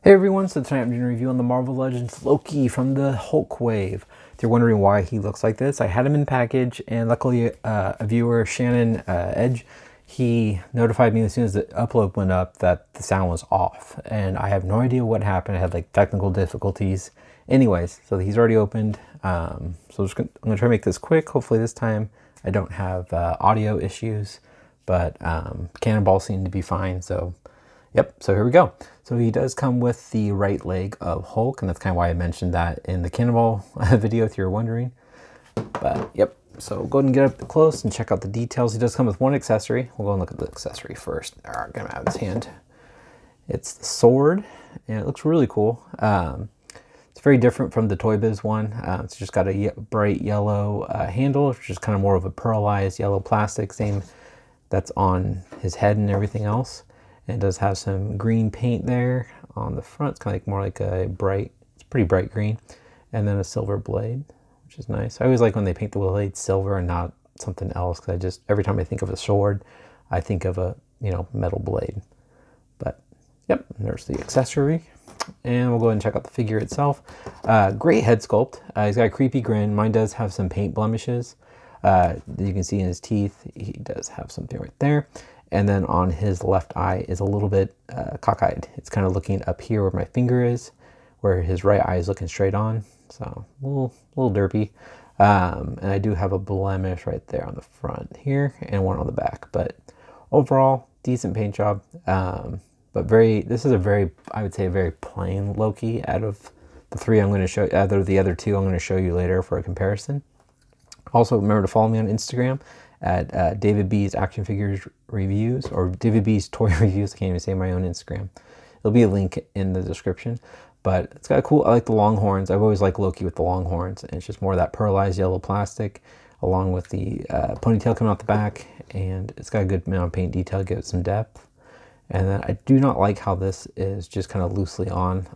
Hey everyone, so tonight I'm doing a review on the Marvel Legends Loki from the Hulk Wave. If you're wondering why he looks like this, I had him in package, and luckily a viewer, Shannon Edge, he notified me as soon as the upload went up that the sound was off, and I have no idea what happened. I had like technical difficulties. Anyways, so he's already opened. I'm gonna try to make this quick. Hopefully this time I don't have audio issues, but Cannonballs seem to be fine, so yep, so here we go. So he does come with the right leg of Hulk, and that's kind of why I mentioned that in the Cannonball video, if you're wondering. But yep, so go ahead and get up close and check out the details. He does come with one accessory. We'll go and look at the accessory first. I'm gonna have his hand. It's the sword, and it looks really cool. It's very different from the Toy Biz one. It's just got a bright yellow handle, which is kind of more of a pearlized yellow plastic, same that's on his head and everything else. And it does have some green paint there on the front. It's kind of like more like a bright, it's pretty bright green. And then a silver blade, which is nice. I always like when they paint the blade silver and not something else, because I just, every time I think of a sword, I think of a, metal blade. But yep, there's the accessory. And we'll go ahead and check out the figure itself. Great head sculpt. He's got a creepy grin. Mine does have some paint blemishes. You can see in his teeth, he does have something right there. And then on his left eye is a little bit cockeyed. It's kind of looking up here where my finger is, where his right eye is looking straight on. So a little derpy. And I do have a blemish right there on the front here and one on the back. But overall, decent paint job. But this is a very, I would say, a very plain Loki out of the three I'm going to show, out of the other two I'm going to show you later for a comparison. Also, remember to follow me on Instagram at David B's Action Figures Reviews, or David B's Toy Reviews. I can't even say my own Instagram. There'll be a link in the description. But it's got a cool, I like the long horns. I've always liked Loki with the long horns. And it's just more of that pearlized yellow plastic, along with the ponytail coming out the back. And it's got a good amount of paint detail to give it some depth. And then I do not like how this is just kind of loosely on.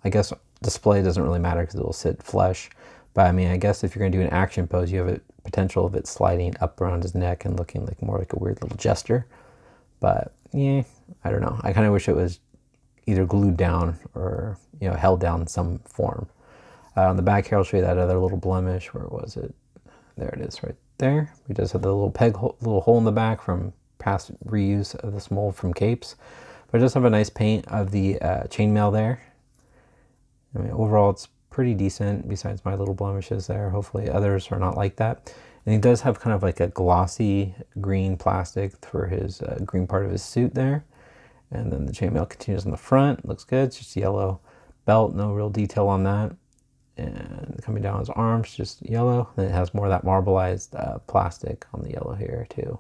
I guess display doesn't really matter because it will sit flush. But I mean, I guess if you're going to do an action pose, you have a potential of it sliding up around his neck and looking like more like a weird little jester. But yeah, I don't know. I kind of wish it was either glued down or, held down in some form. On the back here, I'll show you that other little blemish. Where was it? There it is right there. He does have the little hole in the back from past reuse of this mold from Capes. But it does have a nice paint of the chainmail there. I mean, overall, it's pretty decent besides my little blemishes there. Hopefully others are not like that. And he does have kind of like a glossy green plastic for his green part of his suit there. And then the chainmail continues on the front. Looks good. It's just yellow belt. No real detail on that. And coming down his arms, just yellow. And it has more of that marbleized plastic on the yellow here too.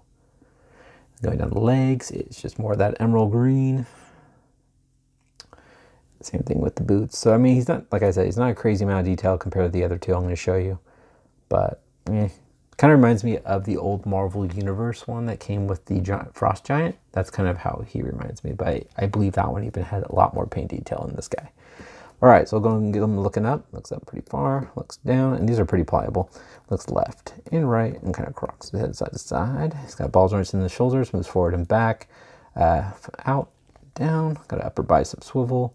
Going down the legs, it's just more of that emerald green. Same thing with the boots. So, I mean, he's not, like I said, he's not a crazy amount of detail compared to the other two I'm going to show you. But, kind of reminds me of the old Marvel Universe one that came with the Frost Giant. That's kind of how he reminds me. But I believe that one even had a lot more paint detail in this guy. All right, so we'll go and get him looking up. Looks up pretty far, looks down, and these are pretty pliable. Looks left and right, and kind of rocks the head side to side. He's got ball joints in the shoulders, moves forward and back, out, down. Got an upper bicep swivel.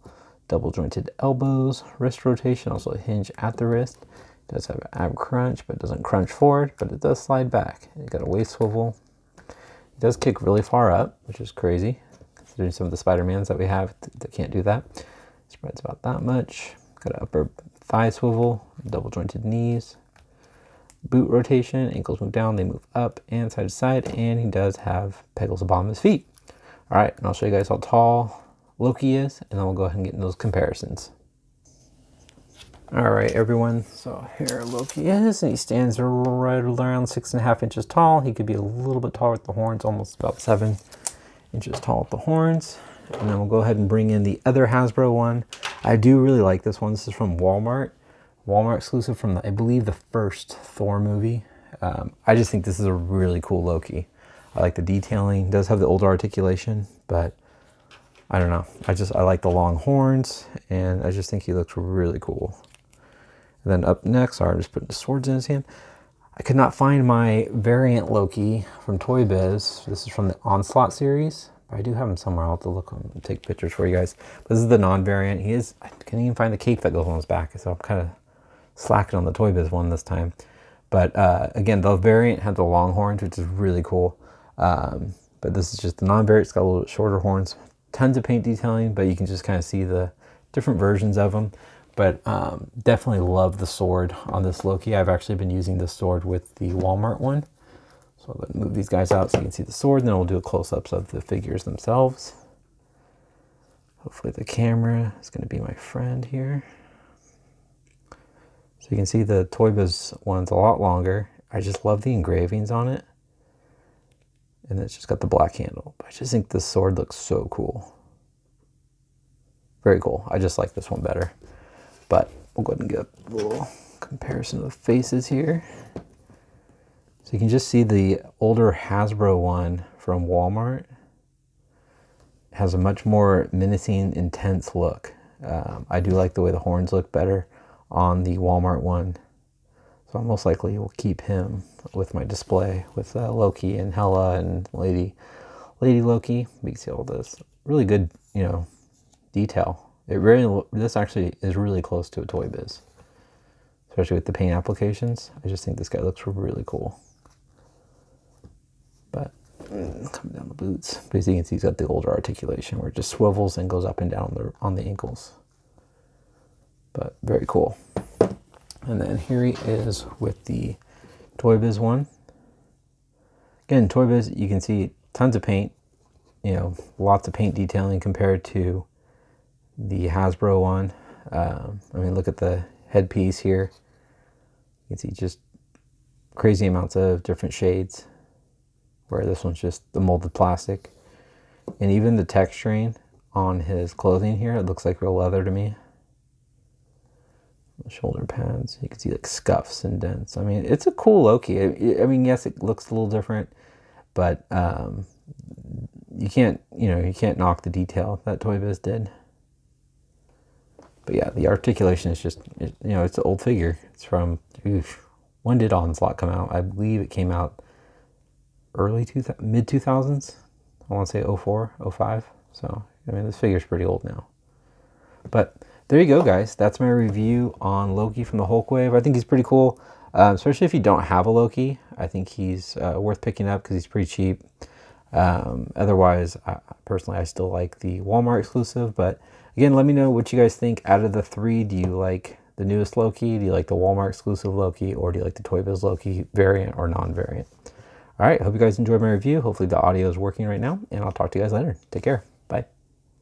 Double jointed elbows, wrist rotation, also a hinge at the wrist. It does have an ab crunch, but it doesn't crunch forward, but it does slide back. It got a waist swivel. It does kick really far up, which is crazy, considering some of the Spider-Mans that we have that can't do that. Spreads about that much. Got an upper thigh swivel, double jointed knees. Boot rotation, ankles move down, they move up and side to side, and he does have pegals at the bottom of his feet. All right, and I'll show you guys how tall Loki is, and then we'll go ahead and get into those comparisons. All right, everyone, so here Loki is, and he stands right around 6.5 inches tall. He could be a little bit taller with the horns, almost about 7 inches tall with the horns. And then we'll go ahead and bring in the other Hasbro one. I do really like this one. This is from Walmart. Walmart exclusive from, I believe, the first Thor movie. I just think this is a really cool Loki. I like the detailing. It does have the older articulation, but I don't know. I like the long horns, and I just think he looks really cool. And then up next, I'm just putting the swords in his hand. I could not find my variant Loki from Toy Biz. This is from the Onslaught series, I do have him somewhere. I'll have to look and take pictures for you guys. But this is the non-variant. I can't even find the cape that goes on his back, so I'm kind of slacking on the Toy Biz one this time. But again, the variant had the long horns, which is really cool. But this is just the non-variant. It's got a little bit shorter horns. Tons of paint detailing, but you can just kind of see the different versions of them. But definitely love the sword on this Loki. I've actually been using this sword with the Walmart one. So I'll move these guys out so you can see the sword, and then we'll do a close-ups of the figures themselves. Hopefully the camera is going to be my friend here. So you can see the Toy Biz one's a lot longer. I just love the engravings on it. And it's just got the black handle. I just think this sword looks so cool. Very cool. I just like this one better. But we'll go ahead and get a little comparison of the faces here. So you can just see the older Hasbro one from Walmart has a much more menacing, intense look. I do like the way the horns look better on the Walmart one. So I most likely will keep him with my display with Loki and Hela and Lady Loki. We can see all this really good, detail. This actually is really close to a Toy Biz, especially with the paint applications. I just think this guy looks really cool. But coming down the boots, but as you can see, he's got the older articulation where it just swivels and goes up and down on the ankles. But very cool. And then here he is with the Toy Biz one. Again, Toy Biz, you can see tons of paint, lots of paint detailing compared to the Hasbro one. I mean, look at the headpiece here. You can see just crazy amounts of different shades, where this one's just the molded plastic. And even the texturing on his clothing here, it looks like real leather to me. The shoulder pads, you can see like scuffs and dents. I mean, it's a cool Loki. I mean, yes, it looks a little different, but you can't knock the detail that Toy Biz did. But yeah, the articulation is just, it's an old figure. It's from, when did Onslaught come out? I believe it came out mid 2000s. I want to say 04, 05. So, I mean, this figure's pretty old now. But there you go, guys. That's my review on Loki from the Hulk Wave. I think he's pretty cool, especially if you don't have a Loki. I think he's worth picking up because he's pretty cheap. Otherwise, personally, I still like the Walmart exclusive. But again, let me know what you guys think. Out of the three, do you like the newest Loki? Do you like the Walmart exclusive Loki? Or do you like the Toy Biz Loki variant or non-variant? All right, hope you guys enjoyed my review. Hopefully the audio is working right now, and I'll talk to you guys later. Take care.